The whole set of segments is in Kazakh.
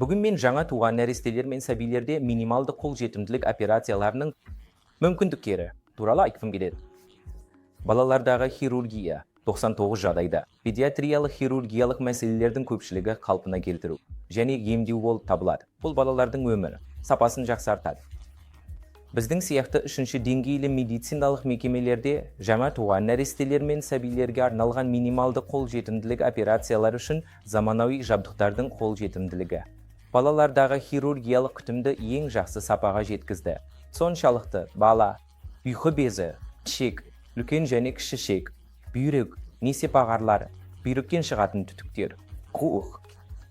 Бүгін мен жаңа туған нәрестелер мен сәбилерде минималды қолжетімділік операцияларының мүмкіндіктері туралы айтқым келеді. Балалардағы хирургия 99 жағдайда, педиатриялық хирургиялық мәселелердің көпшілігі қалпына келтіру және емдеу болып табылады. Бұл балалардың өмірі сапасын жақсартады. Біздің сияқты үшінші деңгейлі медициналық мекемелерде жаңа туған нәрестелер мен сәбилерге арналған минималды қолжетімділік операциялар үшін заманауи жабдықтардың қолжетімділігі балалардағы хирургиялық күтімді ең жақсы сапаға жеткізді. Соншалықты бала, ұйқы безі, ішек, үлкен және кіші ішек, бүйрек, несеп ағарлары, бүйректен шығатын түтіктер, қуық,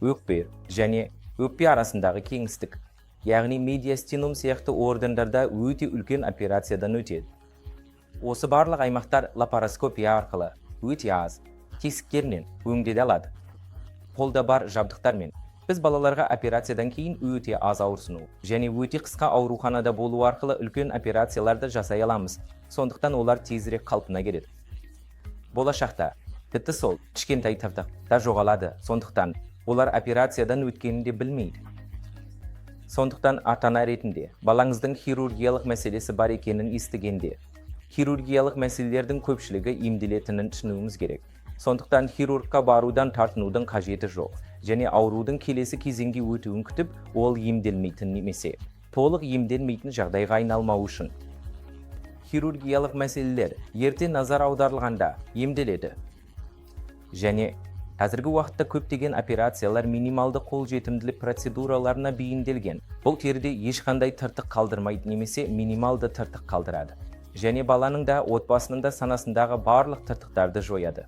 өкпе және өкпе арасындағы кеңістік, яғни медиастинум сияқты органдарда өте үлкен операциядан өтеді. Осы барлық аймақтар лапароскопия арқылы өте аз тесіктерінен өңделе алады. Қолда бар жабдықтармен біз балаларға операциядан кейін өте аз ауырсыну және өте қысқа ауруханада болу арқылы үлкен операцияларды жасай аламыз. Сондықтан олар тезірек қалпына келеді. Болашақта тіпті сол кішкентай тыртық та жоғалады. Сондықтан олар операциядан өткенін де білмейді. Сондықтан ата-ана ретінде балаңыздың хирургиялық мәселесі бар екенін естігенде, хирургиялық мәселелердің көпшілігі емделетінін түсінуіміз керек. Сондықтан хирургқа барудан тартынудың қажеті жоқ және аурудың келесі кезеңге өтуін күтіп, ол емделмейтін немесе толық емделмейтін жағдайға айналмау үшін. Хирургиялық мәселелер ерте назар аударылғанда емделеді. Және қазіргі уақытта көптеген операциялар минималды қолжетімділік процедураларына бейімделген. Бұл теріде ешқандай тыртық қалдырмайды немесе минималды тыртық қалдырады. Және баланың да отбасының да санасындағы барлық тыртықтарды жояды.